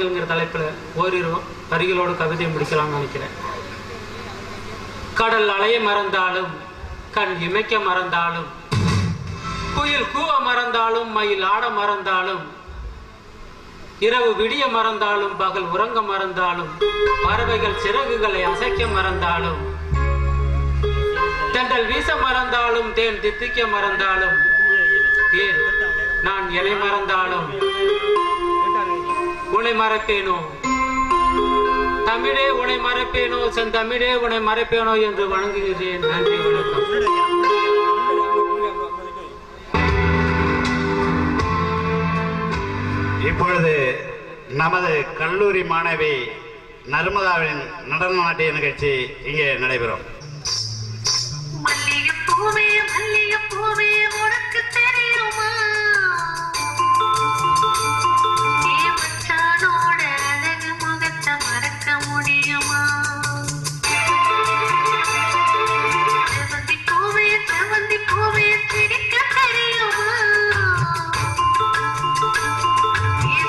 மரங்கள்ங்கிற தலைப்பில் ஓரிரு வரிகளோடு கவிதை முடிக்கலாம்னு நினைக்கிறேன். கடல் அலைய மறந்தாலும், கண் இமைக்க மறந்தாலும், குயில் கூவ மறந்தாலும், மயில் ஆட மறந்தாலும், இரவு விடிய மறந்தாலும், பகல் உறங்க மறந்தாலும், பறவைகள் சிறகுகளை அசைக்க மறந்தாலும், தென்றல் வீச மறந்தாலும், தேன் தித்திக்க மறந்தாலும், ஏன் நான் எனை மறந்தாலும் உன்னை மறப்பேனோ, தமிழே உன்னை மறப்பேனோ, செந்தமிழே உன்னை மறப்பேனோ என்று வணங்குகிறேன். நன்றி, வணக்கம். இப்பொழுது நமது கல்லூரி மாணவி நர்மதாவின் நடன நாட்டிய நிகழ்ச்சி இங்கே நடைபெறும். மல்லிகைப்பூவே மல்லிகைப்பூவே உனக்கு தெரியுமா, மச்சானோட அழகு முகத்தை மறக்க முடியுமா, செவந்தி பூவே செவந்தி பூவே பிடிக்க தெரியுமா,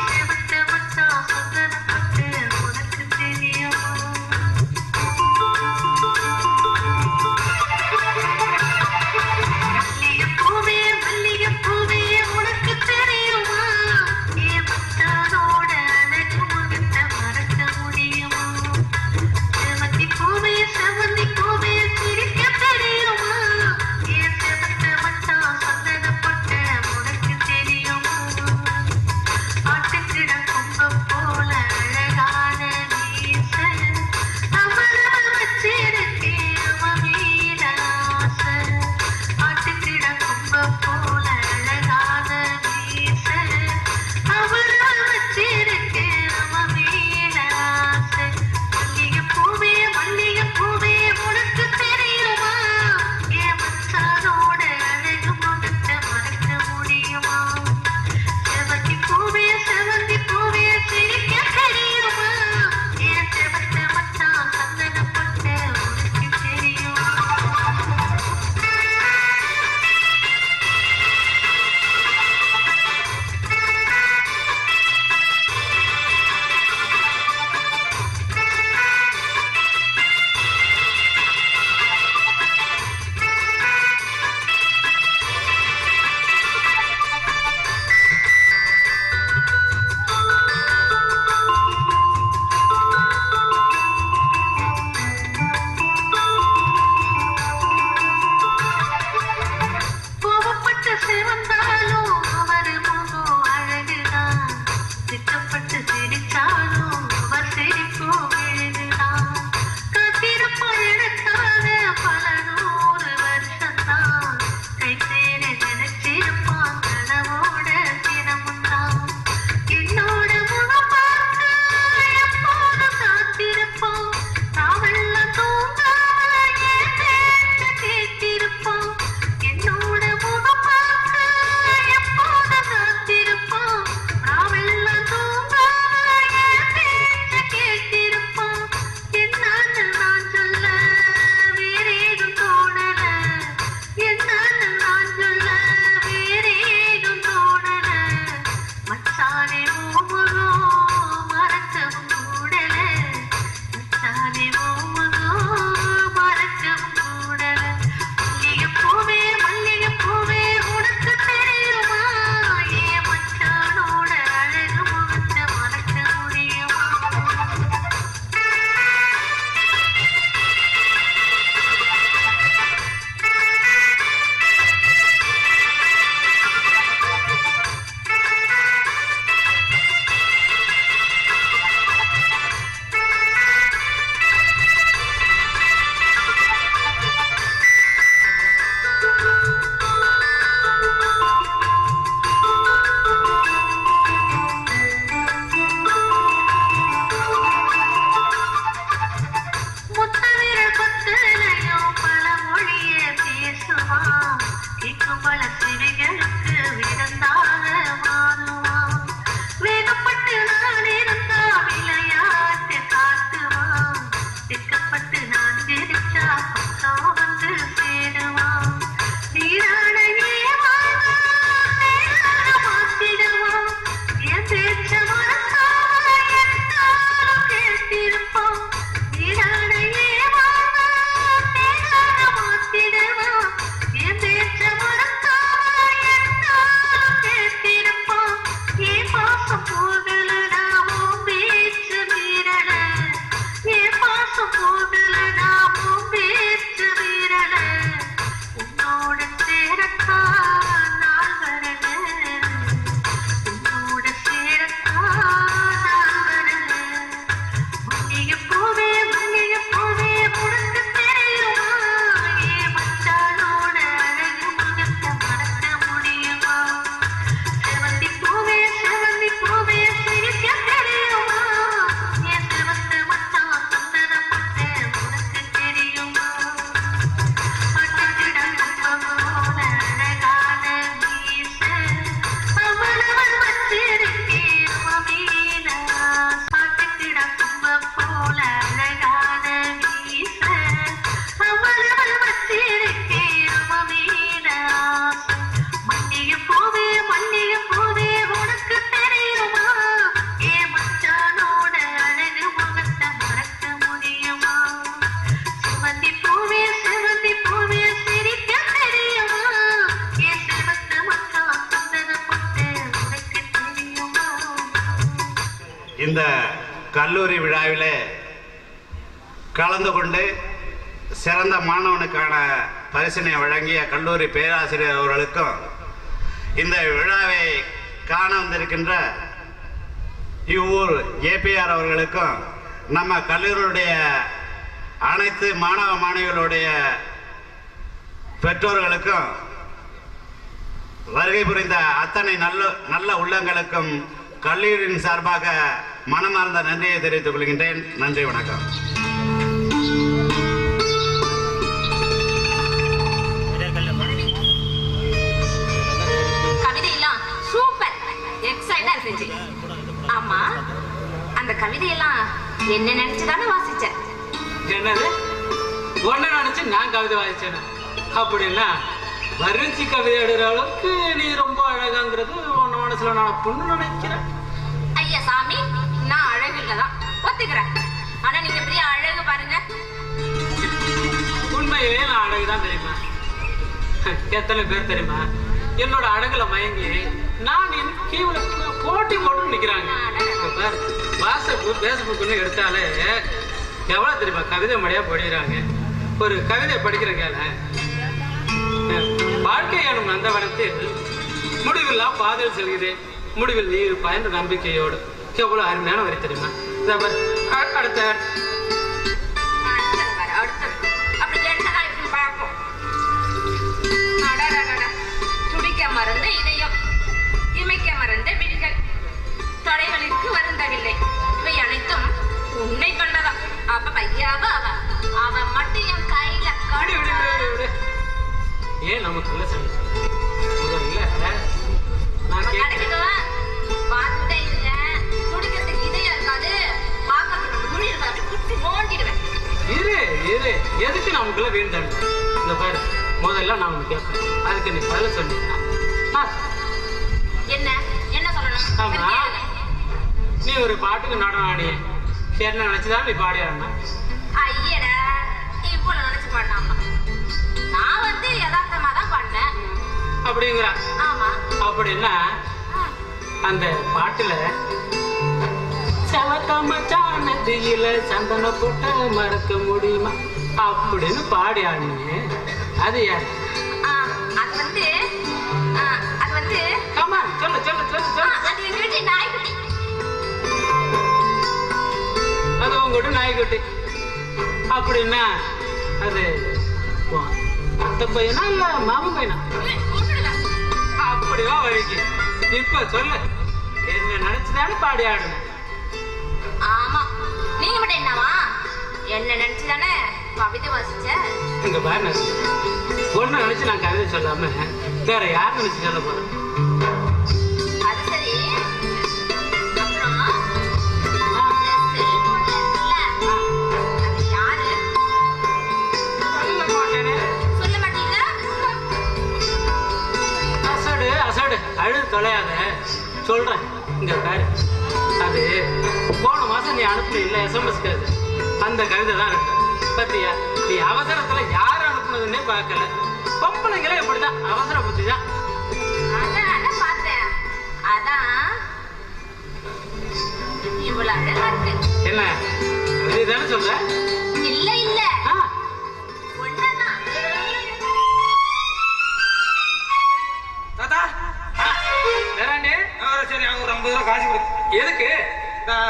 செவத்த மச்சா சொந்தப்பட்டு உனக்கு தெரியுமா, மல்லிகைப்பூவே இந்த கல்லூரி விழாவிலே கலந்து கொண்டு சிறந்த மாணவனுக்கான பரிசினை வழங்கிய கல்லூரி பேராசிரியர் அவர்களுக்கும் இந்த விழாவை காண வந்திருக்கின்ற இவ்வூர் ஏபிஆர் அவர்களுக்கும் நம்ம கல்லூரியுடைய அனைத்து மாணவ மாணவிகளுடைய பெற்றோர்களுக்கும் வருகை புரிந்த அத்தனை நல்ல உள்ளங்களுக்கும் கல்லூரியின் சார்பாக மனமார்ந்த நன்றியை தெரிவித்துக் கொள்கின்றேன். நன்றி, வணக்கம். கவிதையெல்லாம் சூப்பர் எக்ஸைட்டா இருந்துச்சு. ஆமா, அந்த கவிதையெல்லாம் என்ன நினைச்சுதானே வாசிச்ச? என்னது ஒன்ன நினைச்சு நான் கவிதை வாசிச்சேன்? அப்படின்னா வரிஞ்சி கவிதை எழுதுற அளவுக்கு நீ ரொம்ப அழகாங்கிறது உன் மனசுல நான் பொண்ணு நினைக்கிறேன். ஐயா சாமி, நான் அழகு இல்லதான் ஒத்துக்கிறேன். ஆனா நீங்க பெரிய அழகு பாருங்க. உண்மையிலேயே நான் அழகுதான் தெரியுமா? எத்தனை பேர் தெரியுமா என்னோட அழகுல மயங்கி நான் கீழே போட்டி போட்டு நிக்கிறாங்க. பேஸ்புக்னு எடுத்தாலே எவ்வளவு தெரியுமா கவிதை மழையா படிக்கிறாங்க. ஒரு கவிதை படிக்கிற கேள, வாழ்க்கை எனும் நந்தவனத்தில் முடிவில்லா பாதையில் செல்கிறேன், முடிவில் நீ இருப்பாய் என்ற நம்பிக்கையோடு. எவ்வளவு அருமையான வரி தெரியுமா? அடுத்த துடிக்க மறந்த இதயம், இமைக்க மறந்த விழிகள், தொடைகளிற்கு வருந்தவில்லை, இவை அனைத்தும் உன்னை கொண்டதா? அப்ப பையாவ அவ மட்டும் என் கையில ஏன் நமக்குள்ள சொல்லு நான் கிடைக்கிடுவேன். பார்த்துட்டே இருங்க, துடிக்கிறதுக்கு இதயம் இருக்காது, பார்க்கறதுக்கு முடி இருக்காது, குத்தி நோண்டிடுவேன். இரு எதுக்கு நமக்குள்ள வீழ்ந்தாங்க? இந்த பாரு, முதல்ல நான் உனக்கு கேட்பேன், அதுக்கு நீ பதில சொன்னீங்கன்னா என்ன என்ன சொல்லணும்? ஆமா, நீ ஒரு பாட்டுக்கு நடனம் ஆடிய என்ன நினைச்சுதான் நீ பாடி ஆடினா? ஐயடா, இவ்வளவு நினைச்சு பாடினாமா? நான் வந்து யதார்த்தமா தான் பாடினேன். அப்படிங்கிற? ஆமா. அப்படின்னா அந்த பாட்டுல செவக்கமச்சானதியில சந்தன போட்ட மறக்க முடியுமா அப்படின்னு பாடி ஆடினீங்க. அது யாரு? அது வந்து ஆமா, சொல்லு சொல்லு சொல்லு சொல்லு. அது எங்க வீட்டு நாய்க்குட்டி. அது உங்ககிட்ட நாய்க்குட்டி. அப்படின்னா அது அத்தை பையனா இல்ல மாமன் பையனா? அப்படிவா வழிக்கு. இப்ப சொல்லு, என்ன நினைச்சுதானே பாடி ஆடணும்? ஆமா, நீங்க மட்டும் என்னவா என்ன நினைச்சுதானே கவிதை வாசிச்ச? இங்க பாருங்க, ஒண்ணு நினைச்சு நான் கவிதை சொல்லாம வேற யார் நினைச்சு சொல்ல போறேன்? அது சரி. அப்புறம் செல்போன்ல இருக்குல்ல, அது யாரு? சொல்ல மாட்டேனே. சொல்ல மாட்டீங்களா? அசடு அழுது தொலையாத, சொல்றேன். இங்க பாரு, அது போன மாசம் நீ அனுப்புன இல்ல SMS அந்த கவிதை தான் இருக்கு. பத்தியா, நீ அவசரத்துல யார் அனுப்புனதுன்னே பார்க்கல. பொம்பளைங்களே இப்படிதான், அவசர புத்தி தான். அதான் பார்த்தேன். அதான் இவ்வளவு அழகா இருக்கு. என்ன இதுதானே சொல்ற? இல்ல இல்ல, ஒன்னதான். தாத்தா வேறாண்டி? சரி, அவங்க ஒரு 50 ரூபா காசு கொடு. எதுக்கு?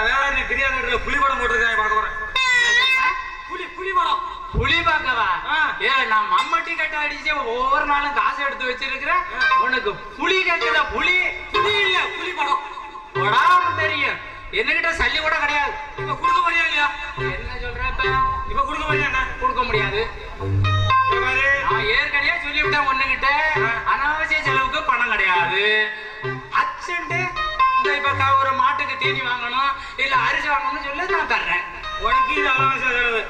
வேற பிரியாணி புளி படம் போட்டுருக்கேன், பார்க்க போறேன். புளி படம். புளி பார்க்கவா? ஏ, நான் மம்மட்டி கட்ட அடிச்சு ஒவ்வொரு நாளும் காசு எடுத்து வச்சிருக்கிறேன். உனக்கு புளி கேட்குதா? புளி இல்ல, புளி படம் உடாம தெரியும். என்கிட்ட சல்லி கூட கிடையாது. இப்ப கொடுக்க முடியா இல்லையா? என்ன சொல்றப்ப? இப்ப கொடுக்க முடியா? என்ன கொடுக்க முடியாது. நான் ஏற்கனவே சொல்லிவிட்டேன் ஒண்ணுகிட்ட, அனாவசிய செலவுக்கு பணம் கிடையாது. அர்ஜென்ட் இப்ப ஒரு மாட்டுக்கு தீனி வாங்கணும் இல்ல அரிசி வாங்கணும்னு சொல்லி நான் தர்றேன். உனக்கு இது அனாவசிய செலவு.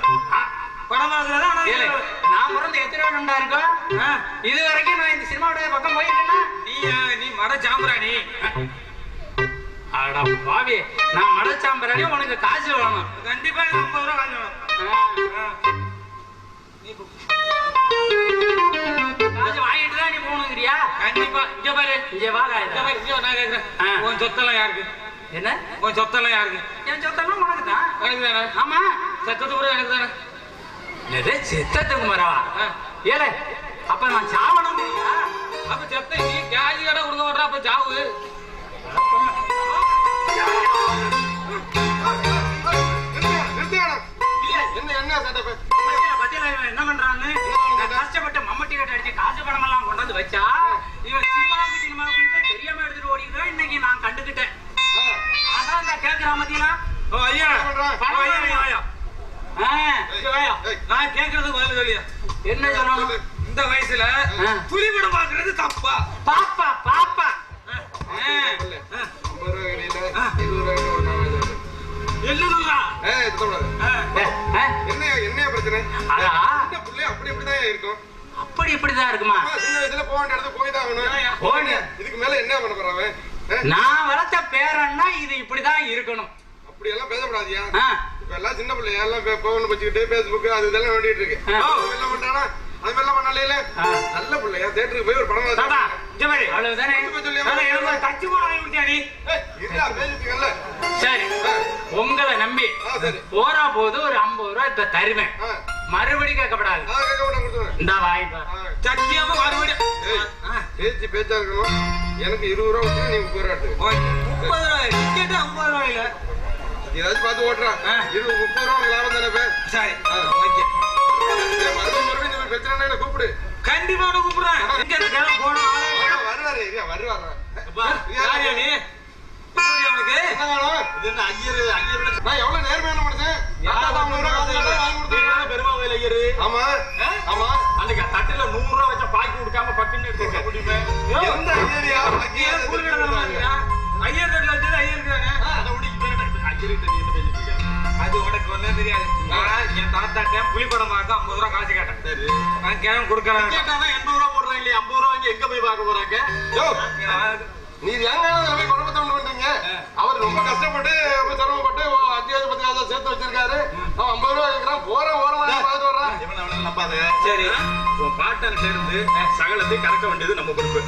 பணம் நான் பிறந்து எத்தனை வருடா இருக்கும்? இது வரைக்கும் நான் இந்த சினிமாவுடைய பக்கம் போயிருக்கேன்னா? நீ மட சாம்பிராணி. அட பாவி, நான் மட சாம்பிராணி. உனக்கு காசு வேணும். கண்டிப்பா 50 ரூபா காசு வேணும். காசு வாங்கிட்டு தான் நீ போகணுங்கிறியா? கண்டிப்பா. இங்க பாரு, இங்க வா. நான் கேட்கிறேன், உன் சொத்தெல்லாம் யாருக்கு? என்ன உன் சொத்தெல்லாம் யாருக்கு? என் சொத்தெல்லாம் உனக்கு தான். எனக்கு தானே? ஆமா. செத்தது கூட எனக்கு தானே? எது சித்தத்துக்கு மரவா? ஏலே அப்ப நான் சாவணும் இல்லையா? அப்ப செத்த நீ கேஜி கடை கொடுக்க மாட்டா, அப்ப சாவு. என்ன பண்றான்னு கஷ்டப்பட்டு மம்மட்டி கட்ட அடிச்சு காசு பணம் எல்லாம் கொண்டு வந்து வச்சா இவன் சினிமாவுக்கு தெரியாம எடுத்துட்டு ஓடிக்கிறோம். இன்னைக்கு நான் கண்டுகிட்டேன். அதான் இந்த கேக்குற மத்தியில ஓ ஐயா, ஓ ஐயா, ஐயா, ஐயா. ஐயா, ஐயா. நான் கேட்கறதுக்கு பதில் சொல்லியா? என்ன சொல்லணும்? இந்த வயசுல புலிபடம் பாக்குறது தப்பா? பாப்பா பாப்பா என்ன சொல்றா? என்ன பிரச்சனை? அப்படி இப்படிதான் இருக்கும். அப்படி இப்படிதான் இருக்குமா? சின்ன வயசுல போக வேண்டிய இடத்துல போய் தான் ஆகணும். இதுக்கு மேல என்ன பண்ண போறாங்க? நான் வளர்த்த பேரன்னா இது இப்படிதான் இருக்கணும். அப்படி எல்லாம் பேசப்படாதியா? இப்ப எல்லாம் சின்ன பிள்ளைங்க எல்லாம் போன் வச்சுக்கிட்டு பேஸ்புக் அது இதெல்லாம் வேண்டிட்டு இருக்கு. என்ன பண்றானா? அது மாதிரி எல்லாம் பண்ணாலே நல்ல பிள்ளையா தேட்டருக்கு போய் ஒரு படம் சரி. உங்களை நம்பி போறா போது ஒரு 50 ரூபாய் இப்ப தருவேன். மறுபடி கேட்கப்படாது. இந்த வாய்ப்பா சத்தியமா மறுபடியும் பேச்சு பேச்சா இருக்கணும். எனக்கு 20 ரூபா விட்டு நீ 30 ரூபா 30 ரூபாய் டிக்கெட் 50 ரூபாயில ஏதாச்சும் பார்த்து ஓட்டுறான். 30 ரூபா லாபம் தானே. சரி ஓகே. மறுபடியும் இந்த பிரச்சனை கூப்பிடு. கண்டிப்பா கூப்பிடுறேன். வருவாரு. நான் எவ்வளவு நேர்மையான மனுஷன். பெருமாவேல் ஐயரு. ஆமா ஆமா. அன்னைக்கு தட்டுல 100 ரூபாய் வச்ச பாக்கி கொடுக்காம பட்டுன்னு எடுத்துருக்கேன். எந்த ஐயரியா? ஐயர் தட்டுல வச்சது ஐயருக்கு தானே. அது உனக்கு வந்து தெரியாது. நான் என் தாத்தாட்ட புலிப்படம் பார்க்க 50 ரூபாய் காசு கேட்டேன். சரி நான் கேட்க கொடுக்கறேன். கேட்டாதான் 80 ரூபாய் போடுறாங்க இல்லையா? 50 ரூபாய் வாங்கி எங்க போய் பார்க்க போறாங்க? நீ எங்க போய் குழப்பத்தை உண்டு பண்றீங்க? அவர் ரொம்ப கஷ்டப்பட்டு ரொம்ப சிரமப்பட்டு 5,000 10,000 சேர்த்து வச்சிருக்காரு. அவன் 50 ரூபாய் கேட்கிறான். போற ஓரமா பார்த்து வர்றான். சரி உன் பாட்டன் சேர்ந்து சகலத்தை கறக்க வேண்டியது நம்ம பொறுப்பு.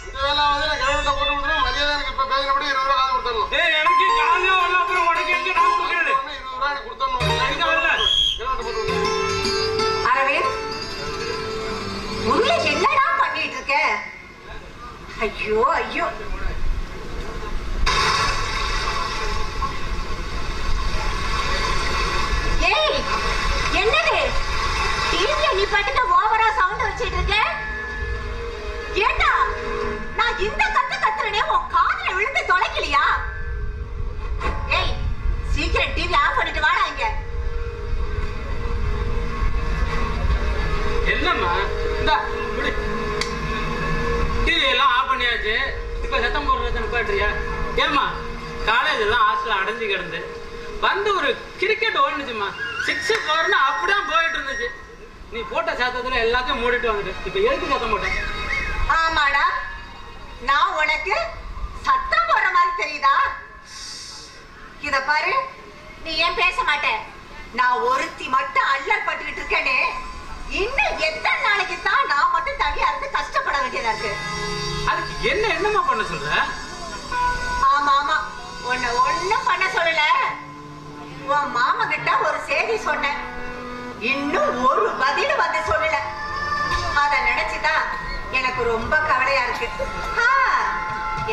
இந்த வேலை வந்து நான் கிழவன்ட்ட போட்டு கொடுத்துருவோம். மரியாதை எனக்கு இப்ப பேசினபடி 20 ரூபாய் காசு கொடுத்துடணும். எனக்கு காலையில வரல, அப்புறம் உனக்கு எங்க நான் கொடுக்கறது? 20 ரூபாய் எனக்கு கொடுத்துடணும். கிழவன்ட்ட போட்டு கொடுத்துருவோம். அரவிந்த், உள்ள என்னடா பண்ணிட்டு இருக்க? ஐயோ ஐயோ. ஏய் என்னது? டிவியை நீ பாட்டுக்கு ஓவரா சவுண்ட் வச்சிட்டு இருக்க. ஏண்டா நான் இந்த கத்துறனே உன் காதுல விழுந்து தொலைக்கலையா? ஏய் சீக்கிரம் டிவி ஆஃப் பண்ணிட்டு வாடா இங்க. என்னம்மா இந்த டிவி எல்லாம் ஆஃப் பண்ணியாச்சு. இப்ப சத்தம் போடுறத நிப்பாட்டுறியா? ஏம்மா காலேஜ் எல்லாம் ஹாஸ்டல் அடைஞ்சு கிடந்து வந்து ஒரு கிரிக்கெட் ஓடுனுச்சுமா. 6 ஓடுனா அப்படிதான் போயிட்டு இருந்துச்சு. நீ போட்ட சத்தத்துல எல்லாத்தையும் மூடிட்டு வந்துட்டு இப்ப எதுக்கு சத்தம் போட்டேன்? ஆமாடா, நான் உனக்கு சத்தம் போடுற மாதிரி தெரியுதா? இத பாரு, நீ ஏன் பேச மாட்ட? நான் ஒருத்தி மட்டும் அல்லல் பட்டுக்கிட்டு இருக்கேனே. இன்னும் எத்தனை நாளைக்கு தான் நான் மட்டும் தனியா இருந்து கஷ்டப்பட வேண்டியதா இருக்கு? அதுக்கு என்னம்மா பண்ண சொல்ற? ஆமா ஆமா, உன்னை ஒண்ணும் பண்ண சொல்லல. உன் மாமா கிட்ட ஒரு செய்தி சொன்னேன். இன்னும் ஒரு பதில் வந்து சொல்லல. அத நினைச்சுதான் எனக்கு ரொம்ப கவலையா இருக்கு.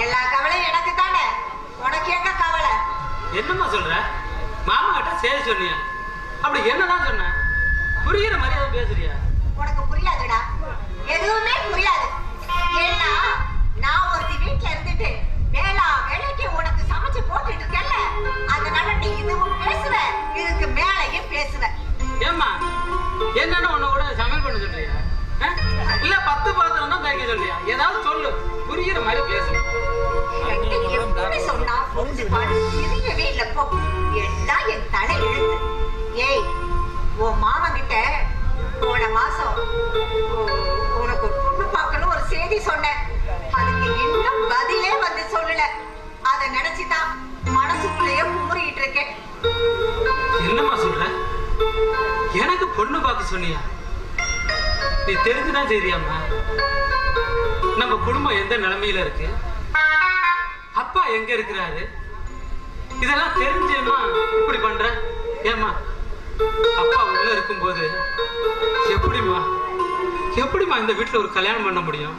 எல்லா கவலையும் எனக்கு தானே, உனக்கு என்ன கவலை? என்னம்மா சொல்ற? மாமா கிட்ட செய்தி சொன்னியா? அப்படி என்னதான் சொன்ன? புரியுற மாதிரி அதை பேசுறியா? உனக்கு புரியாதுடா, எதுவுமே புரியாது. ஏன்னா நான் ஒரு வீட்டுல இருந்துட்டு வேலைக்கு உனக்கு சமைச்சு போட்டுட்டு இருக்கேன்ல, அதனால நீ இதுவும் பேசுவ, இதுக்கு மேலையும் பேசுவ. ஏம்மா என்னன்னு உன்ன கூட சமையல் பண்ண சொல்றியா? இல்ல 10 பாத்திரம் தான் தேய்க்க சொல்றியா? ஏதாவது சொல்லு, புரியுற மாதிரி பேசு. எப்படி சொன்னா புரிஞ்சு பாரு. தெரியவே இல்ல போ, எல்லாம் என் தலை எழுத்து. ஏய் உன் மாமன் கிட்ட போன மாசம் உனக்கு ஒரு பொண்ணு பார்க்கணும் ஒரு செய்தி சொன்னேன். அதுக்கு இன்னும் பதிலே வந்து சொல்லல. அத நினைச்சுதான் மனசுக்குள்ளேயே குமுறிட்டு இருக்கேன். என்னம்மா சொல்ற? எனக்கு பொண்ணு பார்க்க சொன்னியா? நீ தெரிஞ்சுதான் செய்தியாம்மா? நம்ம குடும்பம் எந்த நிலைமையில இருக்கு, அப்பா எங்க இருக்கிறாரு, இதெல்லாம் தெரிஞ்சேம்மா இப்படி பண்ற? ஏம்மா அப்பா உள்ள இருக்கும்போது எப்படிம்மா இந்த வீட்டுல ஒரு கல்யாணம் பண்ண முடியும்?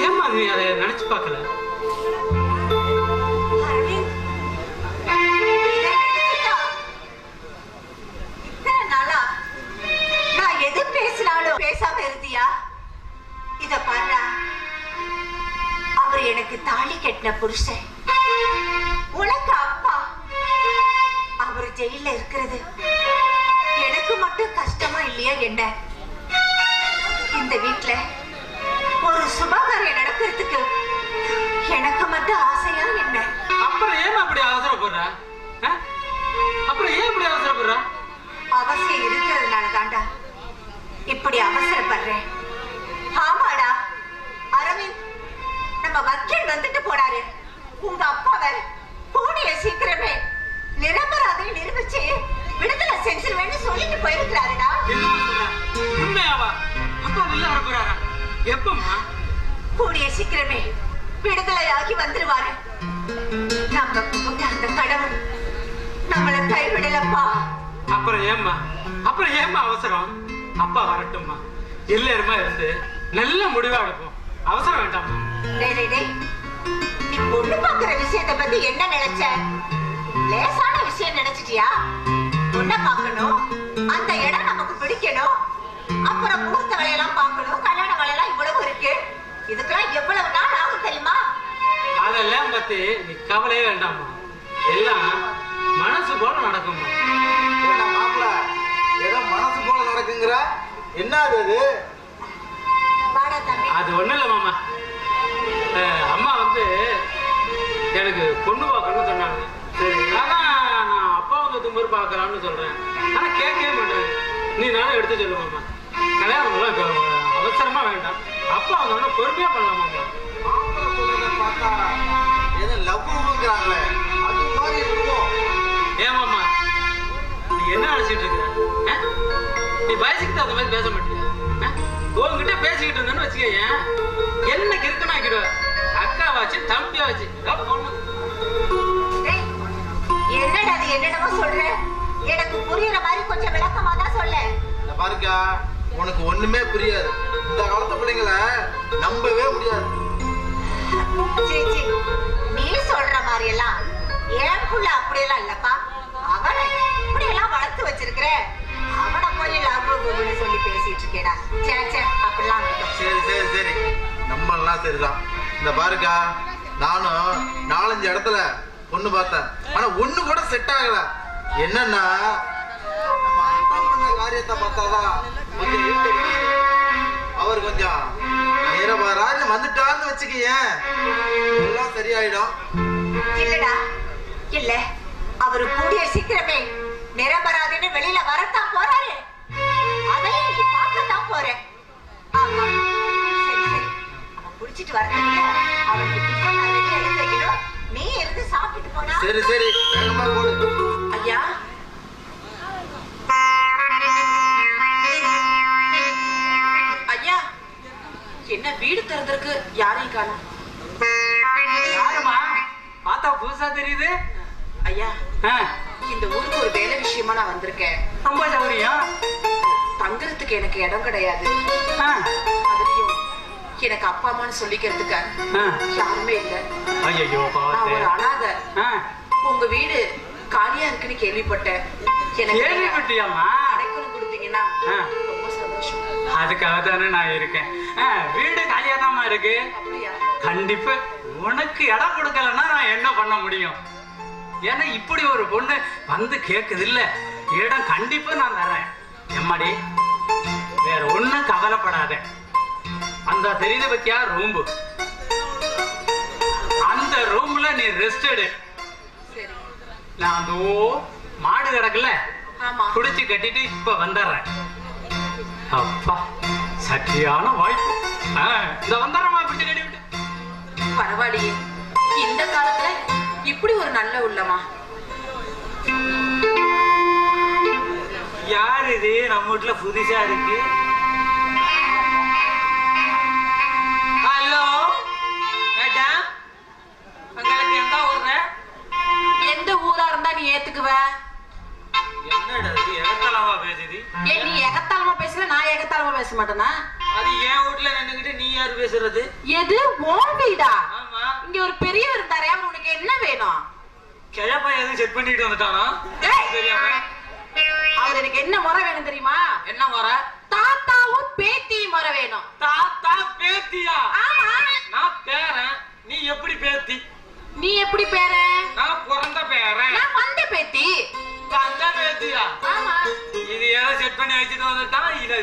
ஏம்மா நீ அதை நினைச்சு பார்க்கல? நான் எது பேசினாலும் பேசாம இருந்தியா? இத பாரு, அவர் எனக்கு தாலி கட்டின புருஷன், உனக்கு அப்பா. அவர் ஜெயில இருக்கிறது எனக்கு மட்டும் கஷ்டமா இல்லையா என்ன? இந்த வீட்டுல ஒரு சுபகாரியம் நடக்கிறதுக்கு எனக்கு மட்டும் ஆசையா என்ன? அப்புறம் ஏன் அப்படி அவசரப்படுற? அவசியம் இருக்கிறதுனால தாண்டா இப்படி அவசரப்படுறேன். ஆமாடா அரவிந்த், நம்ம வக்கீல் வந்துட்டு போறாரு. உங்க அப்பாவை கூடிய சீக்கிரமே நிரபராதை நிரூபிச்சு விடுதலை செஞ்சிருவேன்னு சொல்லிட்டு போயிருக்கிறாருடா. உண்மையாவா? அப்பா வெளில வரப்போறாரா? எப்பமா? கூடிய சீக்கிரமே விடுதலை ஆகி வந்துருவாரு. நம்ம கும்பிட்ட அந்த கடவுள் நம்மளை கைவிடலப்பா. அப்புறம் ஏம்மா அவசரம்? அப்பா வரட்டும்மா, எல்லாருமா இருந்து நல்ல முடிவா எடுப்போம். அவசரம் வேண்டாமா? நீ பொண்ணு பாக்குற விஷயத்தை பத்தி என்ன நினைச்ச? லேசான விஷயம் நினைச்சிட்டியா? பொண்ணை பார்க்கணும், அந்த இடம் நமக்கு பிடிக்கணும், அப்புறம் முகூர்த்த வேலையெல்லாம் பார்க்கணும், கல்யாண வேலையெல்லாம் இவ்வளவு இருக்கு. இதுக்கெல்லாம் எவ்வளவு நாள் ஆகும் தெரியுமா? அதெல்லாம் பத்தி நீ கவலையே வேண்டாமா, எல்லாம் மனசு போல நடக்குமா. மாப்பிள்ள ஏதோ மனசு போல நடக்குங்கிற, என்ன அது? அது ஒண்ணும் இல்ல மாமா, அம்மா வந்து எனக்கு பொண்ணு பார்க்கணும்னு சொன்னாங்க. சரி, அதான் நான் அப்பா வந்து தும்பர் பார்க்கலாம்னு சொல்றேன். ஆனா கேட்கவே மாட்டேன். நீ நானும் எடுத்து சொல்லு மாமா, கல்யாணம் அவசரமா வேண்டாம், அப்பா வந்தோம்னா பொறுமையா பண்ணலாம் மாமா. மாப்பிள்ள சொல்றத பார்த்தா ஏதோ லவ்வுங்கிறாங்களே, அது மாதிரி இருக்கும். ஏமாமா நீ என்ன நினைச்சிட்டு இருக்க? நீ வயசுக்கு அந்த மாதிரி பேச மாட்டியா? உங்ககிட்ட பேசிக்கிட்டு இருந்தேன்னு வச்சுக்க, என்ன கிறுக்கனாக்கிடுவ. அக்கா வச்சு தம்பியா வச்சு என்னடா அது என்னடமோ சொல்ற? எனக்கு புரியுற மாதிரி கொஞ்சம் விளக்கமா தான் சொல்ல. பாருக்கா, உனக்கு ஒண்ணுமே புரியாது. இந்த காலத்து பிள்ளைங்களை நம்பவே முடியாது. நீ சொல்ற மாதிரி எல்லாம் என் புள்ள அப்படியெல்லாம் இல்லப்பா. அவனை இப்படி எல்லாம் வளர்த்து வச்சிருக்கிற, அவனை போய் லாபம் சொல்லி பேசிட்டு இருக்கேடா. சே அப்படிலாம் சரி நம்மளாம் சரிதான். இந்த பாருக்கா, நானும் 4-5 இடத்துல பொண்ணு பார்த்தேன், ஆனா ஒண்ணு கூட செட் ஆகல. என்னன்னா நம்ம அப்பா பண்ண காரியத்தை பார்த்தாதான் கொஞ்சம் அவர் கொஞ்சம் நேரமாரான்னு வந்துட்டான்னு வச்சுக்கேன், எல்லாம் சரியாயிடும். இல்லடா, இல்ல அவரு கூடிய சீக்கிரமே நிரபராதின்னு வெளியில வரத்தான் போறாரு. அதையும் நீ பார்க்கத்தான் போற. ஆமா சரி, அவன் குடிச்சிட்டு வரதுல அவனுக்கு டிஃபன் ரெடி எடுத்து வைக்கணும். நீ இருந்து சாப்பிட்டு போனா. சரி வேகமா போடு. ஐயா, ஐயா, என்ன வீடு திறந்திருக்கு, யாரையும் காணோம். யாருமா? பார்த்தா புதுசா தெரியுது. ஐயா, இந்த ஊருக்கு ஒரு வேலை விஷயமா நான் வந்திருக்கேன். ரொம்ப சௌரியம். தங்குறதுக்கு எனக்கு இடம் கிடையாது. அதுலயும் எனக்கு அப்பா அம்மான்னு சொல்லிக்கிறதுக்கு யாருமே இல்ல. நான் ஒரு அனாதை. உங்க வீடு காலியா இருக்குன்னு கேள்விப்பட்டேன். எனக்கு அடைக்கலம் கொடுத்தீங்கன்னா ரொம்ப சந்தோஷம். அதுக்காக தானே நான் இருக்கேன். வீடு காலியா தான் இருக்கு. கண்டிப்பா உனக்கு இடம் கொடுக்கலன்னா நான் என்ன பண்ண முடியும்? ஏன்னா இப்படி ஒரு பொண்ணு வந்து கேக்குது இல்ல, இடம் கண்டிப்பா நான் தரேன். எம்மாடி, வேற ஒண்ணும் கவலைப்படாத. அந்த தெரியுது பத்தியா ரூம்பு, அந்த ரூம்ல நீ ரெஸ்ட் எடு. நான் அந்த மாடு கிடக்குல குடிச்சு கட்டிட்டு இப்ப வந்துடுறேன். அப்பா சத்தியான வாய்ப்பு. இந்த வந்துடுறமா பிடிச்சு கட்டி விட்டு. பரவாயில்லையே, இந்த காலத்துல இப்படி ஒரு நல்ல உள்ளமா. யார் இது நம்ம வீட்டுல புதுசா இருக்கு? ஹலோ மேடம், உங்களுக்கு எந்த ஊர்ல? எந்த ஊர் வாங்குவ? என்னடா இது எகத்தலமா பேசுது? நீ எகத்தாளமா பேசுற, நான் எகத்தாளமா பேச மாட்டேனா? அது என் வீட்டுல நின்னுகிட்டு நீ யாரு பேசுறது? எது உன் வீடா? ஆமா. இங்க ஒரு பெரியவர் இருந்தாரே, அவர் உனக்கு என்ன வேணும்? கிழப்பா எதுவும் செட் பண்ணிட்டு வந்துட்டானா? ஏய்! தெரியாம அவர் எனக்கு என்ன முறை வேணும் தெரியுமா? என்ன முறை? தாத்தாவும் பேத்தியும் முறை வேணும். தாத்தா பேத்தியா? ஆமா. நான் பேரன், நீ எப்படி பேத்தி? நீ எப்படி பேரு? நான் பிறந்த பேரன். நான் வந்த பேத்தி. அந்த பேத்தியா? ஆமா. இது ஏதோ செட் பண்ணி வச்சுட்டு வந்துட்டான். இதை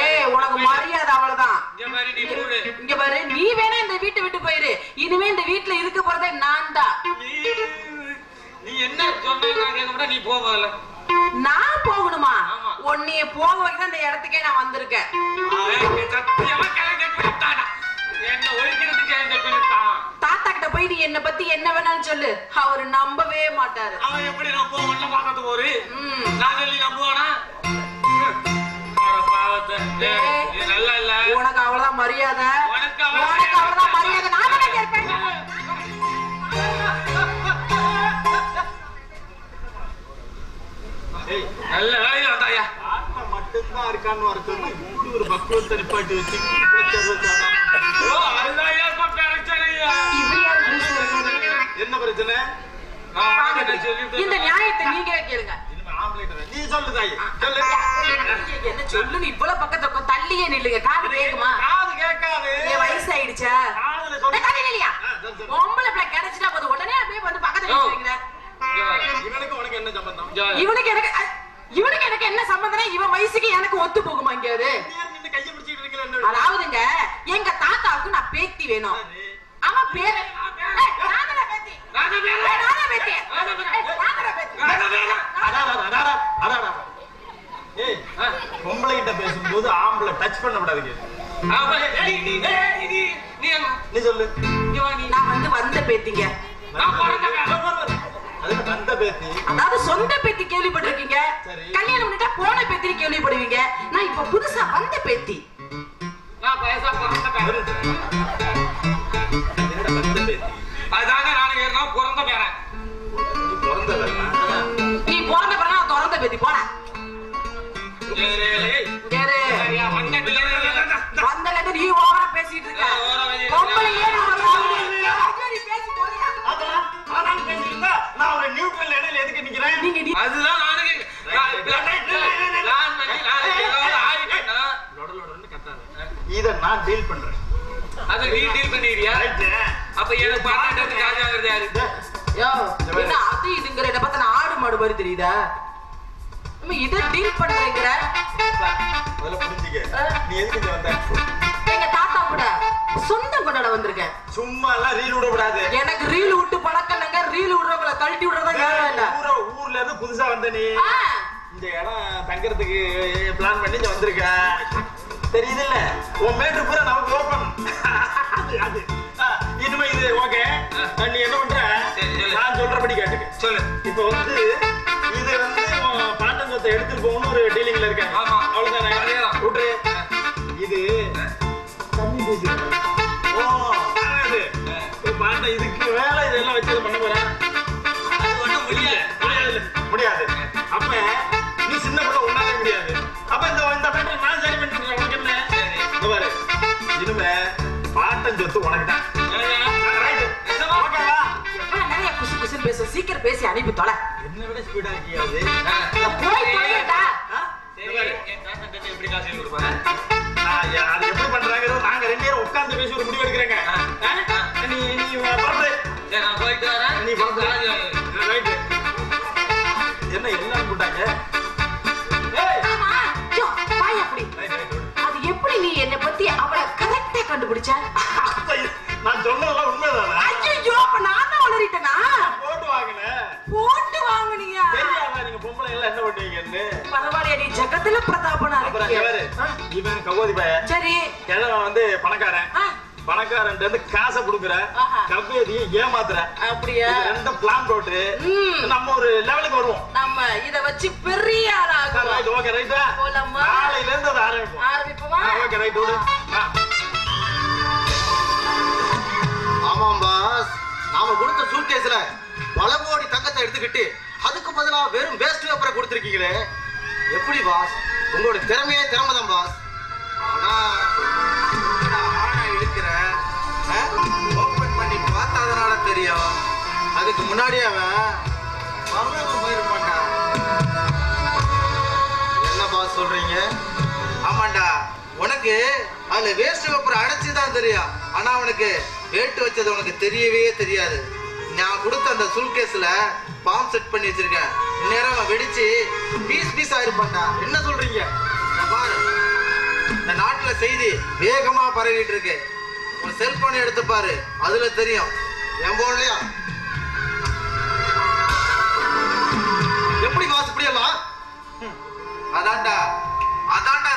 ஏய், உனக்கு மரியாதை அவ்வளவுதான். இங்க மாதிரி நீ போடு. இங்க பாரு, நீ வேணா இந்த வீட்டை விட்டு போயிரு. இனிமே இந்த வீட்டுல இருக்க போறதே நான் தான். நீ என்ன சொன்னா நான் கேட்க மாட்டேன். நீ போவதில்ல. நான் போகணுமா? ஆமா. உன்னைய போக வைக்க இந்த இடத்துக்கே நான் வந்திருக்கேன். சத்தியமா கிழங்கு பண்ணிட்டானா? என்ன ஒழிக்கிறதுக்கு கிழங்கு பண்ணிட்டான். தாத்தா கிட்ட போய் நீ என்ன பத்தி என்ன வேணாலும் சொல்லு, அவரு நம்பவே மாட்டாரு. அவன் எப்படி நம்புவான்? ஒண்ணு பார்க்கறது போரு. நான் சொல்லி நம்புவானா? பாவத்தை. இது நல்லா இல்ல. உனக்கு அவ்வளவுதான் மரியாதை. உனக்கு அவ்வளவுதான் மரியாதை. நான் தானே கேட்பேன். நல்ல வேலையில வந்தாயா? மட்டும்தான் இருக்கான்னு வர சொல்லி இப்படி ஒரு பக்குவத்தை நிப்பாட்டி வச்சு அதுதான் ஏப்பா பிரச்சனையா? என்ன பிரச்சனை? இந்த நியாயத்தை நீங்க கேளுங்க. நீ சொல்லு தாயி, சொல்லு. என்ன சொல்லுன்னு இவ்வளவு பக்கத்துல தள்ளியே நில்லுங்க. காது கேக்குமா? காது கேட்காது. என் வயசு ஆயிடுச்சா? காதுல சொல்லு. இல்லையா? பொம்பளை பிள்ளை கிடைச்சிட்டா போது உடனே அப்படியே வந்து பக்கத்துல நிக்கிறீங்க. இவனுக்கு உனக்கு என்ன சம்பந்தம்? இவனுக்கு எனக்கு என்ன சம்பந்தம்? இவன் வயசுக்கு எனக்கு ஒத்து போகுமா? எங்கேயாவது கையை பிடிச்சிட்டு இருக்கல. அதாவதுங்க, எங்க தாத்தாவுக்கு நான் பேத்தி வேணும். அவன் பேரு பொம்பளை கிட்ட பேசும்போது ஆம்பளை டச் பண்ண கூடாது. நீ சொல்லு. நான் வந்து வந்த பேத்திங்க. வந்த பேத்தி, அதாவது சொந்த பேத்தி கேள்விப்பட்டிருக்கீங்க. கல்யாணம் பண்ணிட்டா போன பேத்தி கேள்விப்படுவீங்க. நான் இப்ப புதுசா வந்த பேத்தி. நான் வயசா பிறந்த பேரன். வந்த பேத்தி. அதாங்க நானும் ஏற்கனவே பிறந்த பேரன். பிறந்த பேரா? நீ பிறந்த பிறகு நான் திறந்த பேத்தி போன. வந்தல நீ ஓவரா பேசிட்டு இருக்க. பொம்பளையே பேசி போறியா? நான் பேசிருந்தா நான் ஒரு நியூட்ரல் இடையில எதுக்கு நிக்கிறேன்? நீங்க அதுதான் நானும் இத நான் டீல் பண்றேன். அதை நீ டீல் பண்ணிடுறியா? அப்ப எனக்கு பாட்டு ராஜாங்கிறது யாரு? யோ, என்ன அது இதுங்கிற இத பார்த்தா நான் ஆடு மாடு மாதிரி தெரியுதா? நம்ம இத டீல் பண்றேங்கற. முதல்ல புரிஞ்சுக்க. நீ எதுக்கு இங்க வந்த? எங்க தாத்தா கூட சொந்தம் கொண்டாட வந்திருக்கேன். சும்மா எல்லாம் ரீல் விட கூடாது. எனக்கு ரீல் விட்டு பழக்கம் இல்லங்க. ரீல் விடுறவங்கள கழட்டி விடுறதா வேலை இல்ல. ஊர்ல இருந்து புதுசா வந்த நீ இந்த இடம் தங்கறதுக்கு பிளான் பண்ணி இங்க வந்திருக்க. தெரியுது இல்ல? உன் மேட்ரு பூரா நமக்கு ஓபன். அது இனிமே இது ஓகே. நீ என்ன பண்ற? நான் சொல்றபடி கேட்டுக்க. சொல்லு. இப்போ வந்து இது வந்து பாட்டஞ்சத்தை எடுத்துட்டு போகணும்னு ஒரு டீலிங்ல இருக்கேன். ஆமா. அவ்வளவுதானே? அதேதான். விட்டு இது தண்ணி பூஜை. ஓ, அது பாட்டை இதுக்கு வேலை இதெல்லாம் வச்சு பண்ண போறேன். அது ஒண்ணும் முடியாது. முடியாது. அப்ப நீ சின்ன பிள்ளை ஒண்ணாலே முடியாது. அப்ப இந்த பேட்டை நான் சரி பண்ணிட்டு உனக்கு என்ன? இந்த பாரு, இனிமே பாட்டன் சொத்து உனக்கு தான். நிறைய குசு குசுன்னு பேச. சீக்கிரம் பேசி அனுப்பி தொலை. என்ன விட ஸ்பீடா இருக்கியாது. போய் தொலைடா. எப்படி காசு கொடுப்பாங்க? அது எப்படி பண்றாங்கிறது நாங்க ரெண்டு பேரும் உட்கார்ந்து பேசி ஒரு முடிவு எடுக்கிறேங்க. நீ பண்ற. நான் போயிட்டு வரேன். நீ பண்ற. ரைட். என்ன எல்லாம் போட்டாங்க? ஆமா. யோ, பாய் அப்படி. அது எப்படி நீ என்ன பத்தி அவளை கரெக்ட்டா கண்டுபிடிச்ச? நான் சொன்னதெல்லாம் உண்மைதானா? ஐயோ, அப்ப நான் தான் உளறிட்டேனா? போட்டு வாங்கல. போட்டு வாங்குனியா? தெரியாதா நீங்க பொம்பளை எல்லாம் என்ன பண்ணுவீங்கன்னு? பரவாயில்லையா, நீ ஜகத்துல பிரதாபனா அப்புறம் இருக்கியா? இவன் கவோதி பையன். சரி. கிழவன் வந்து பணக்காரன். பணக்காரன் வந்து காசை கொடுக்குற, கவ்வேதியை ஏமாத்துற. அப்படியா? ரெண்டு பிளான் போட்டு நம்ம ஒரு லெவலுக்கு வருவோம். நம்ம இத வச்சு பெரிய ஆளாகுவோம். ரைட், ஓகே, ரைட்டா? போலாமா? நாளையில இருந்து அதை ஆரம்பிப்போம். ஆரம்பிப்போமா? ஓகே, ரைட், விடு. ஆமாம் பாஸ், நாம கொடுத்த சூட்கேஸ்ல பல கோடி தங்கத்தை எடுத்துக்கிட்டு அதுக்கு பதிலா வெறும் வேஸ்ட் பேப்பரை கொடுத்துருக்கீங்களே எப்படி பாஸ்? உங்களோட திறமையே திறமை தான் பாஸ். ஆனா இழுக்கிறேன் ஓபன் பண்ணி பார்த்ததுனால தெரியும். அதுக்கு முன்னாடியே அவன் பரலோகம் போயிருப்பான்டா. என்ன பாஸ் சொல்றீங்க? ஆமாண்டா, உனக்கு அதுல வேஸ்ட் பேப்பர் அடைச்சுதான் தெரியும். ஆனா அவனுக்கு வேட்டு வச்சது உனக்கு தெரியவே தெரியாது. நான் கொடுத்த அந்த சூல்கேஸ்ல பாம் செட் பண்ணி வச்சிருக்கேன். இந்நேரம் அவன் வெடிச்சு பீஸ் பீஸ் ஆயிருப்பான்டா. என்ன சொல்றீங்க? பாரு, இந்த நாட்டுல செய்தி வேகமா பரவிட்டு இருக்கு. உன் செல்போனை எடுத்து பாரு, அதுல தெரியும். என் போன்லயா? எப்படி பாஸ் இப்படி எல்லாம்? அதான்டா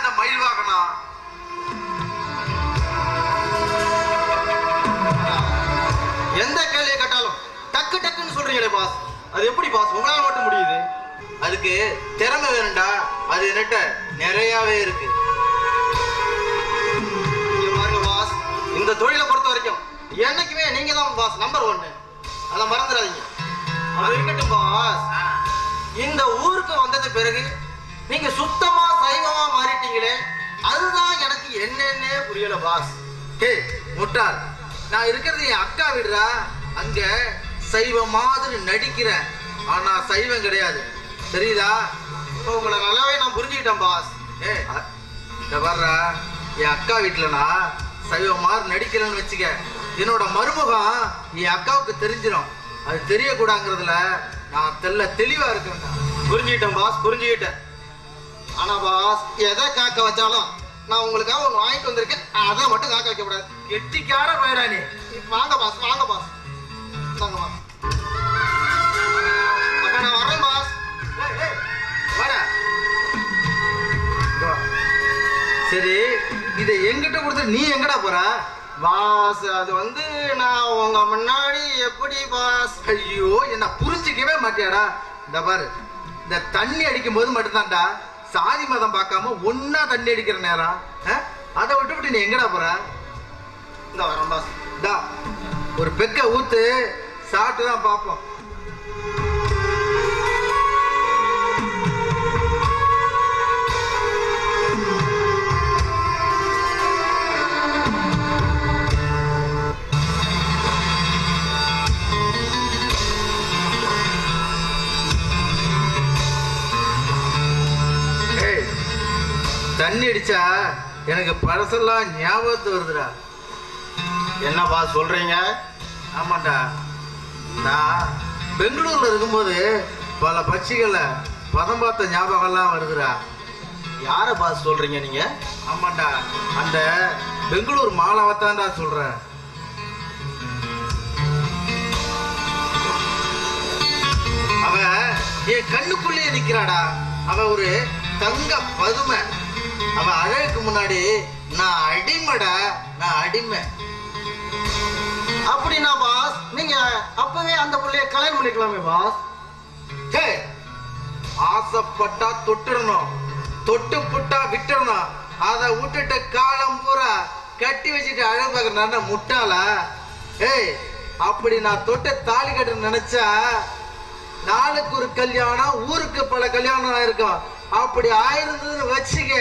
இந்த மயில் வாகனம். எந்த கேள்வியை கேட்டாலும் டக்கு டக்குன்னு சொல்றீங்களே பாஸ், அது எப்படி பாஸ் உங்களால மட்டும் முடியுது? அதுக்கு திறமை வேணும்டா. அது என்கிட்ட நிறையவே இருக்கு. பாருங்க பாஸ், இந்த தொழிலை பொறுத்த வரைக்கும் என்னைக்குமே நீங்க தான் பாஸ் நம்பர் 1. அதை மறந்துடாதீங்க. அது இருக்கட்டும் பாஸ், இந்த ஊருக்கு வந்தது பிறகு நீங்க சுத்தமா சைவமா மாறிட்டீங்களே, அதுதான் எனக்கு என்னன்னே புரியல பாஸ். ஹே முட்டாள், நான் இருக்கிறது என் அக்கா வீடுடா. அங்க சைவ மாதிரி நடிக்கிறேன், ஆனா சைவம் கிடையாது. தெரியுதா? உங்களை நல்லாவே நான் புரிஞ்சுக்கிட்டேன் பாஸ். வர்றா, என் அக்கா வீட்டுல நான் சைவ மாதிரி நடிக்கிறேன்னு வச்சுக்க, என்னோட மருமகம் என் அக்காவுக்கு தெரிஞ்சிடும். அது தெரியக்கூடாதுங்கிறதுல நான் தெளிவா இருக்கேன். புரிஞ்சுக்கிட்டேன் பாஸ், புரிஞ்சுக்கிட்டேன். ஆனா பாஸ், எதை காக்க வச்சாலும் நான் உங்களுக்காக ஒன்று வாங்கிட்டு வந்திருக்கேன், அதை மட்டும் காக்க வைக்க கூடாது. கெட்டிக்கார போயிடானே. வாங்க பாஸ், வாங்க பாஸ், வாங்க பாஸ். அப்ப நான் வரேன் பாஸ். வர சரி, இதை எங்கிட்ட கொடுத்து நீ எங்கடா போற பாஸ்? அது வந்து நான் உங்க முன்னாடி எப்படி பாஸ்? ஐயோ, என்ன புரிஞ்சிக்கவே மாட்டியாடா? இந்த பாரு, இந்த தண்ணி அடிக்கும் போது மட்டும்தான்டா சாதி மதம் பார்க்காம ஒன்னா தண்ணி அடிக்கிற நேரம். அதை விட்டு நீ எங்கடா போற? இந்த வரேன் பாஸ். டா, ஒரு பெக்க ஊத்து, சாப்பிட்டு தான் பார்ப்போம். தண்ணி அடிச்சா எனக்கு பழசெல்லாம் ஞாபகத்து வருதுடா. என்னப்பா சொல்றீங்க? ஆமாண்டா, நான் பெங்களூர்ல இருக்கும்போது பல பட்சிகளை பதம் பார்த்த ஞாபகம்லாம் வருதுடா. யாரை பாஸ் சொல்றீங்க நீங்க? ஆமாண்டா, அந்த பெங்களூர் மாலாவத்தான்டா சொல்றேன். அவ என் கண்ணுக்குள்ளேயே நிக்கிறாடா. அவ ஒரு தங்க பதுமை. அவ அழகுக்கு முன்னாடி நான் அடிமைடா, நான் அடிமை. அப்படின்னா பாஸ், நீங்க அப்பவே அந்த புள்ளைய கல்யாணம் பண்ணிக்கலாமே பாஸ். ஆசைப்பட்டா தொட்டுடணும், தொட்டு புட்டா விட்டுடணும். அதை விட்டுட்டு காலம் பூரா கட்டி வச்சுட்டு அழகு பார்க்கற முட்டாளா? அப்படி நான் தொட்டு தாலி கட்ட நினைச்சா நாளுக்கு ஒரு கல்யாணம், ஊருக்கு பல கல்யாணம் இருக்கும். அப்படி ஆயிருந்ததுன்னு வச்சுக்க,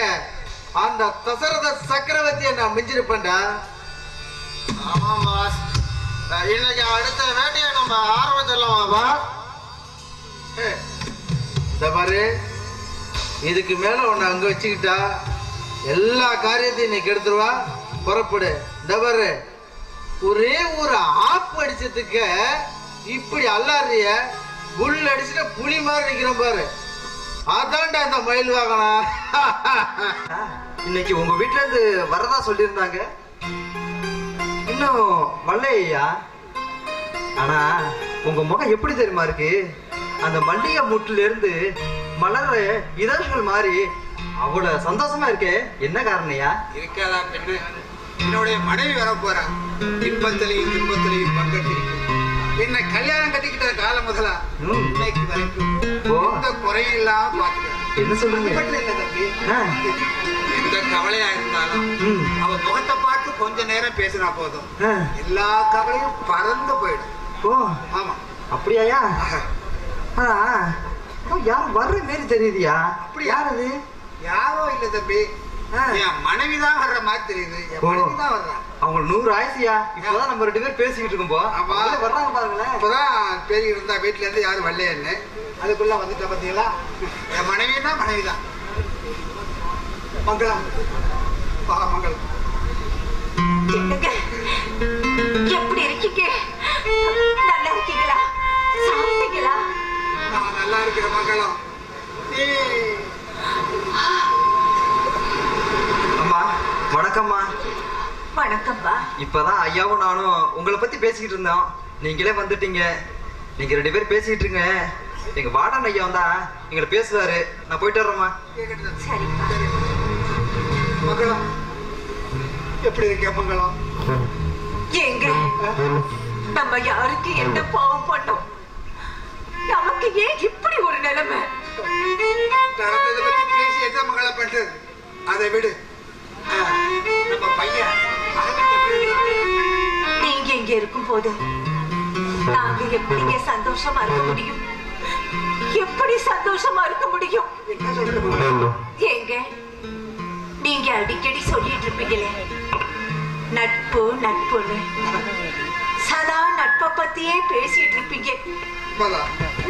அந்த தசரத சக்கரவர்த்தியை நான் மிஞ்சிருப்பேன்டா. ஆமா பாஸ், இன்னைக்கு அடுத்த வேட்டையை நம்ம ஆரம்பிச்சிடலாமா பாரு? இதுக்கு மேல உன்னை அங்க வச்சுக்கிட்டா எல்லா காரியத்தையும் நீ கெடுத்துருவா. புறப்படு. இந்த பாரு, ஒரே ஒரு ஆப்பு அடிச்சதுக்கு இப்படி அல்லாறிய, புல் அடிச்சுட்டு புலி மாதிரி நிக்கிறோம் பாரு. அதான்டா இந்த மயில் வாகனம். இன்னைக்கு உங்க வீட்டுல இருந்து வரதா சொல்லியிருந்தாங்க, இன்னும் வரலையா? ஆனா உங்க முகம் எப்படி தெரியுமா இருக்கு? அந்த மல்லிகை மூட்டுல இருந்து மலர்ற இதழ்கள் மாதிரி அவ்வளவு சந்தோஷமா இருக்கே. என்ன காரணையா? இருக்காதா பெண்ணு, என்னுடைய மனைவி வர போறான். இன்பத்திலையும் துன்பத்திலையும் பங்கத்திருக்கும். என்ன கல்யாணம் கட்டிக்கிட்ட காலம் முதலா இன்னைக்கு வரைக்கும் எந்த குறையும் இல்லாம பாத்துக்க. என்ன சொல்றீங்க? இல்ல தம்பி, எந்த கவலையா இருந்தாலும் அவ முகத்தை பார்த்து கொஞ்ச நேரம் பேசினா போதும், எல்லா கவலையும் பறந்து போயிடும். ஓ ஆமா, அப்படியாயா? யாரும் வர்ற மாரி தெரியுதியா? அப்படி யார் அது? யாரோ இல்ல தம்பி, என் மனைவி தான் வர்ற மாதிரி தெரியுது. என் மனைவி தான் வர்றா. அவங்க 100 ஆயிசியா? இப்பதான் நம்ம 2 பேரும் பேசிக்கிட்டு இருக்கோம். ஆமா, வர்றாங்க பாருங்களேன். இப்பதான் பேசிக்கிட்டு இருந்தா வீட்டுல இருந்து யாரும் வரலையேன்னு, அதுக்குள்ள வந்துட்ட பாத்தீங்களா? என் மனைவின்னா மனைவிதான். மங்களம், மங்களம். என்னங்க எப்படி இருக்கீங்க? நல்லா இருக்கீங்களா? சாப்பிட்டீங்களா? நான் நல்லா இருக்கிறேன் மங்களம். நீ அம்மா வணக்கம்மா. வணக்கம்பா. இப்பதான் ஐயாவும் நானும் உங்களை பத்தி பேசிக்கிட்டு இருந்தோம். நீங்களே வந்துட்டீங்க. நீங்க 2 பேரும் பேசிக்கிட்டு இருங்க. எங்க வார்டன் ஐயா வந்தா எங்களை பேசுவாரு. நான் போயிட்டு வர்றேம்மா. சரிப்பா. மங்களம் எப்படி இருக்க மங்களம்? ஏங்க நம்ம யாருக்கு என்ன பாவம் பண்ணோம்? நமக்கு ஏன் இப்படி ஒரு நிலைமை? நடந்ததை பத்தி பேசி என்ன மங்களம் பண்றது? அதை விடு. நம்ம பையன் நீங்க இங்க இருக்கும் போது நாங்க எப்படிங்க சந்தோஷமா இருக்க முடியும்? எப்படி சந்தோஷமா இருக்க முடியும்? என்ன சொல்றது? ஏங்க நீங்க அடிக்கடி சொல்லிட்டு இருப்பீங்களே, நட்பு நட்புன்னு. சதா நட்பை பத்தியே பேசிட்டு இருப்பீங்க.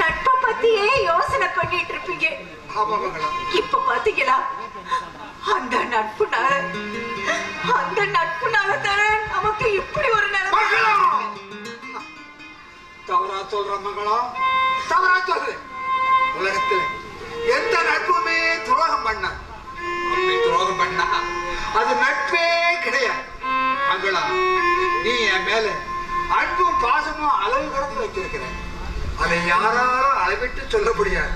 நட்பை பத்தியே யோசனை பண்ணிட்டு இருப்பீங்க. இப்ப பாத்தீங்களா, அந்த நட்புனால தானே நமக்கு இப்படி ஒரு நிலைமை. தவறா சொல்ற மங்களம், தவறா சொல்ற. உலகத்துல எந்த நட்புமே துரோகம் பண்ண, அப்படி துரோகம் பண்ணா அது நட்பே கிடையாது. மங்களம், நீ என் மேல அன்பும் பாசமும் அளவு கடந்து வச்சிருக்கிற. அதை யாராலும் அளவிட்டு சொல்ல முடியாது.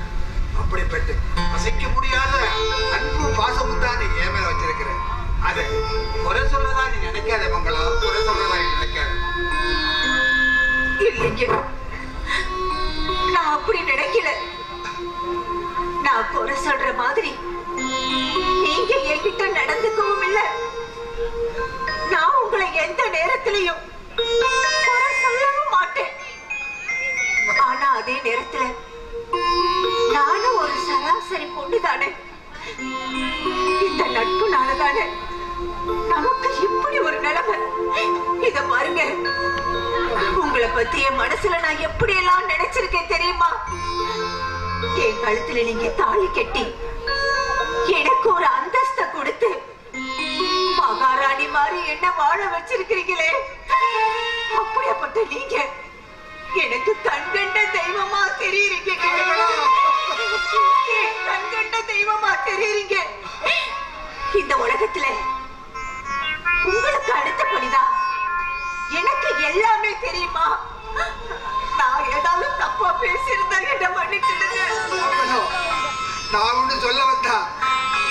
அப்படிப்பட்டு அசைக்க முடியாத அன்பும் பாசமும் தான் நீ என் மேல வச்சிருக்கிற. அதை குறை சொல்லதா நீ நினைக்காத மங்களம், குறை சொல்லதா நீ நினைக்காத. இல்லைங்க, நான் அப்படி நினைக்கல. நான் குறை சொல்ற மாதிரி நீங்க என்கிட்ட நடந்துக்கவும் இல்ல. நான் உங்களை எந்த நேரத்திலையும் குறை சொல்லவும் மாட்டேன். ஆனா அதே நேரத்துல நானும் ஒரு சராசரி பொண்ணு தானே. இந்த நட்புனால தானே நமக்கு இப்படி ஒரு நிலைமை. இத பாருங்க, உங்களை பத்தி என் மனசுல நான் எப்படி எல்லாம் நினைச்சிருக்கேன் தெரியுமா? என் கழுத்துல நீங்க தாலி கட்டி எனக்கு ஒரு அந்தஸ்தை கொடுத்து மகாராணி மாதிரி என்ன வாழ வச்சிருக்கிறீங்களே, அப்படியாப்பட்ட நீங்க எனக்கு கண்கண்ட தெய்வமா தெரியுறீங்க. கண்கண்ட தெய்வமா தெரியுறீங்க. இந்த உலகத்துல உங்களுக்கு அடுத்தபடிதான் எனக்கு எல்லாமே தெரியுமா? நான் ஏதாவது தப்பா பேசியிருந்தா என்ன மன்னிச்சிடுங்க. நான் ஒண்ணு சொல்ல வந்தா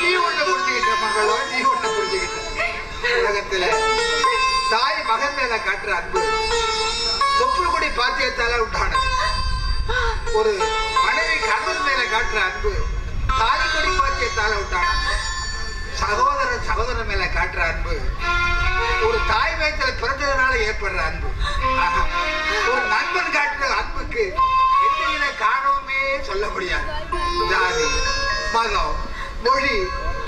நீ ஒண்ணு புரிஞ்சுக்கிட்ட மங்களம், நீ ஒண்ணு புரிஞ்சுக்கிட்ட. உலகத்துல தாய் மகன் மேல காட்டுற அன்பு தொப்புள் கொடி பாத்தியத்தால உண்டானது. ஒரு மனைவி கணவன் மேல காட்டுற அன்பு தாலி கொடி பாத்தியத்தால உண்டானது. சகோதரன் சகோதரன் மேல காட்டுற அன்பு ஒரு தாய் வயிற்றுல பிறந்ததுனால ஏற்படுற அன்பு. ஒரு நண்பன் காட்டுற அன்புக்கு எந்த காரணமே சொல்ல முடியாது. ஜாதி, மதம், மொழி,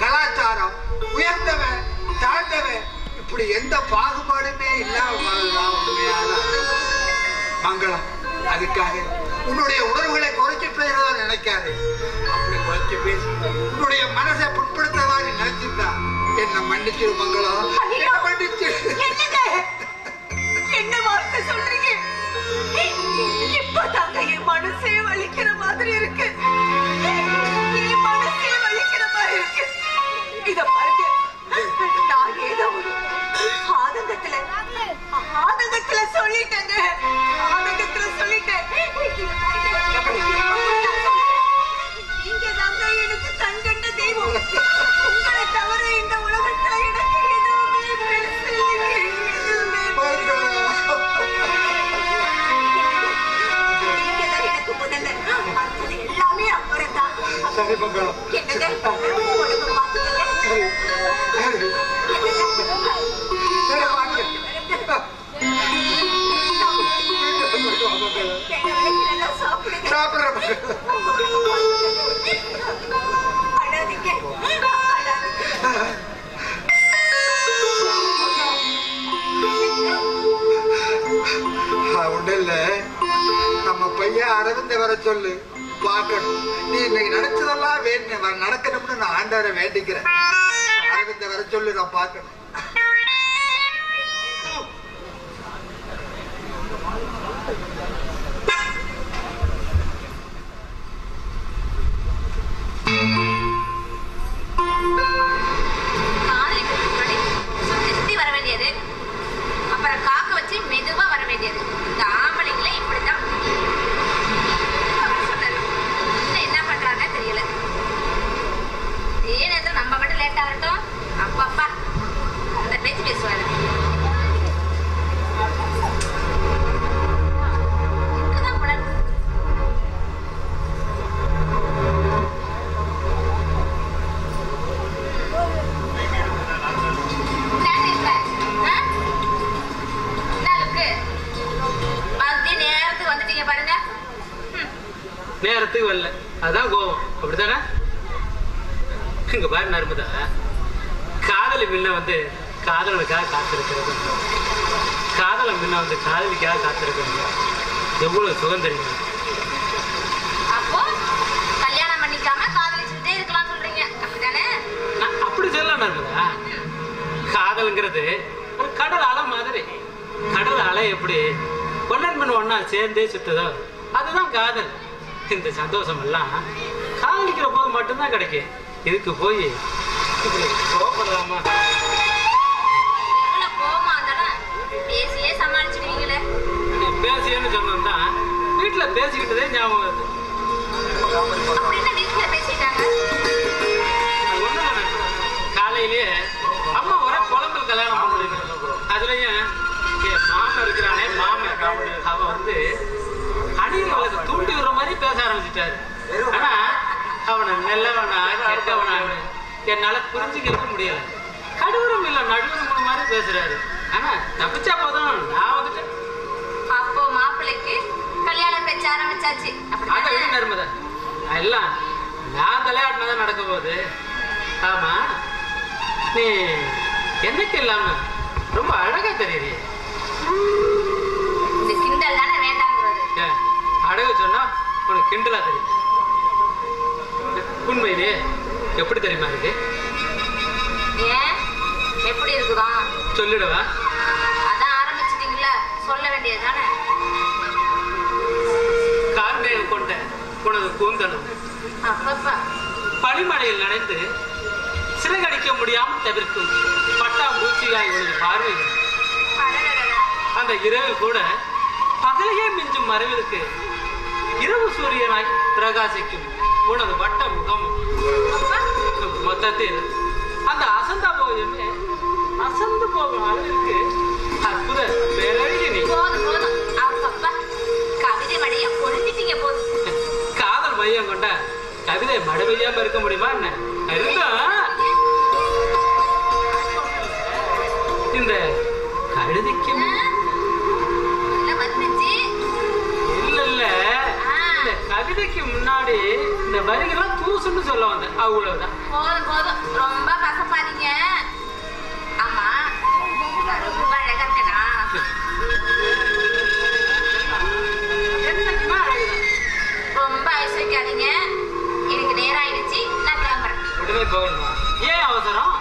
கலாச்சாரம், உயர்ந்தவன் தாழ்ந்தவன், இப்படி எந்த பாகுபாடுமே இல்லாம உண்மையான மங்களம். அதுக்காக உன்னுடைய உணர்வுகளை குறைச்சு பேசுறதா நினைக்காது. அப்படி குறைச்சு பேசி உன்னுடைய மனசை புட்படுத்ததா நீ நினைச்சிருந்தா என்ன மன்னிச்சிரு மங்களம், என்ன மன்னிச்சு. என்ன வார்த்தை சொல்றீங்க? இப்பதாங்க என் மனசே வலிக்கிற மாதிரி இருக்கு. என் மனசே வலிக்கிற மாதிரி இருக்கு. இத பாருங்க, நான் ஏதோ ஒரு ஆதங்கத்துல சொல்லிட்டேங்க. ஆதங்கத்துல சொல்லிட்டேன். நீங்க தாங்க எனக்கு கண்கண்ட தெய்வம். உங்களை தவிர இந்த உலகத்துல எனக்கு எதுவுமே பெருசு இல்லைங்க. நீங்கதான் எனக்கு முதல்ல. அடுத்தது எல்லாமே அப்புறம் தான். என்னங்க உடம்பு பார்த்துக்கங்க. சாப்பிடுங்க. சொல்லு பார்க்கணும். நீ இன்னைக்கு நினைச்சதெல்லாம் வேணும் நடக்கணும்னு நான் ஆண்டவரை வேண்டிக்கிறேன். அரவிந்த வர சொல்லு, நான் பார்க்கணும். வர வேண்டியது, அப்புறம் காக்க வச்சு மெதுவா வர வேண்டியது. இந்த ஆம்பளைங்களே இப்படித்தான். என்ன பண்றாங்க தெரியல. இதே நேரத்தில் நம்ம மட்டும் லேட் ஆகட்டும். அப்பப்பா அந்த பேச்சு பேசுவாரு. நேரத்துக்கு வரல, அதான் கோவம். அப்படித்தானே? இங்க பாரு நர்மதா, காதலி முன்ன வந்து காதலனுக்காக காத்திருக்கிறது, காதலன் முன்ன வந்து காதலிக்காக காத்திருக்கிறது எவ்வளவு சுகம் தெரியுமா? அப்போ கல்யாணம் பண்ணிக்காம காதலிச்சுட்டே இருக்கலாம் சொல்றீங்க, அப்படித்தானே? நான் அப்படி சொல்லலாம் நர்மதா. காதல்ங்கிறது ஒரு கடல் அலை மாதிரி. கடல் அலை எப்படி ஒன்னன் ஒன்னா சேர்ந்தே சுத்துதோ அதுதான் காதல். இந்த சந்தோஷம் எல்லாம் காதலிக்கிற போது மட்டும்தான் கிடைக்கும். இதுக்கு போய் கோபப்படலாமா? பேசியே சமாளிச்சுடுவீங்களே. பேசியேன்னு சொன்னா வீட்டுல பேசிக்கிட்டதே ஞாபகம் வருது. காலையிலேயே அம்மா ஒரே குழம்புல கல்யாணம் பண்ணுறீங்க. அதுலயும் மாமன் இருக்கிறானே, மாமன் அவன் வந்து அணிகளுக்கு தூண்டி விடுற மாதிரி பேச ஆரம்பிச்சுட்டாரு. ஆனா அவனை நல்லவனா கெட்டவனான்னு என்னால புரிஞ்சுக்க முடியல. கடுவரம் இல்ல நடுவரம் மாதிரி பேசுறாரு. ஆனா தப்பிச்சா போதும், நான் வந்துட்டேன். அப்போ மாப்பிள்ளைக்கு கல்யாணம் பேச்ச ஆரம்பிச்சாச்சு. அத விட நர்மதா, எல்லாம் நான் தலையாட்டினதான் நடக்க போகுது. ஆமா, நீ என்னைக்கு இல்லாம ரொம்ப அழகா தெரியுது. இந்த கிண்டல் தானே வேண்டாங்கிறது. அழகு சொன்னா உனக்கு கிண்டலா தெரியும். உண்மையிலே எப்படி தெரியுமா இருக்கு? ஏன் எப்படி இருக்குதா சொல்லிடுவா? அதான் ஆரம்பிச்சிட்டீங்களா, சொல்ல வேண்டியது தானே. கார்மேகம் கொண்ட உனது கூந்தலும் பனிமழையில் நனைந்து சிறகடிக்க முடியாமல் தவிர்க்கும் பட்டாம்பூச்சியாய் உனது பார்வை. அந்த இரவு கூட பகலையே மிஞ்சும் மறைவிற்கு இரவு சூரியனாய் பிரகாசிக்கும் உனது வட்ட முகமும். மொத்தத்தில் அந்த அசந்தா போயமே அசந்து போகும் அளவிற்கு அற்புத பேரழகி நீ. கவிதை மழைய பொழுதிட்டீங்க போது. காதல் மையம் கொண்ட கவிதை மழை பெய்யாம இருக்க முடியுமா என்ன? இருந்தா இந்த கழுதிக்கு இல்ல இந்த கவிதைக்கு முன்னாடி இந்த வரிகள்லாம் தூசுன்னு சொல்ல வந்தேன், அவ்வளவுதான். போதும் போதும், ரொம்ப கசப்பாதீங்க. ஆமா, ரொம்ப அழகா இருக்கனா? ரொம்ப ஐஸ் வைக்காதீங்க. எனக்கு நேரம் ஆயிடுச்சு, நான் கிளம்புறேன். உடனே போகணுமா? ஏன் அவசரம்?